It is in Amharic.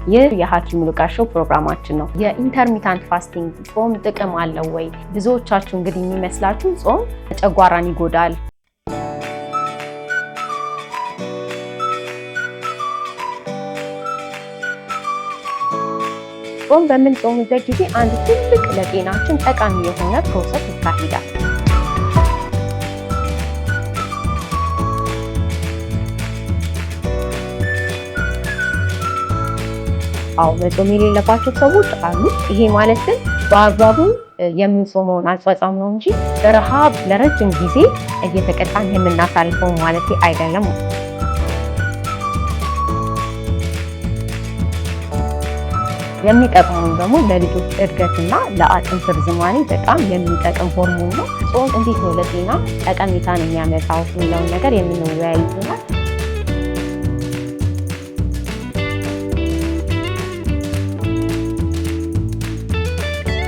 ይህ የሐኪም ሉቃስ ሾው ፕሮግራማችን ነው። የኢንተርሚታንት ፋስቲንግ ጾም ጥቅም አለው ወይ? ብዙዎቻችሁ እንግዲህ የሚመስላችሁ ጾም ጨጓራን ይጎዳል፣ ጾም በምንጾምበት ጊዜ አንድ ትልቅ ለጤናችን ጠቃሚ የሆነ ፕሮሰስ ይካሄዳል። አዎ መጾም የሌለባቸው ሰዎች አሉ። ይሄ ማለት ግን በአግባቡ የምንጾመውን አጽዋጽም ነው እንጂ በረሃብ ለረጅም ጊዜ እየተቀጣን የምናሳልፈው ማለት አይደለም። የሚጠቅመው ደግሞ ለልጆች እድገትና ለአጥንት ርዝማኔ በጣም የሚጠቅም ሆርሞን ነው። ጾም እንዴት ነው ለጤና ጠቀሜታን የሚያመጣው የሚለውን ነገር የምንወያይ ይሆናል።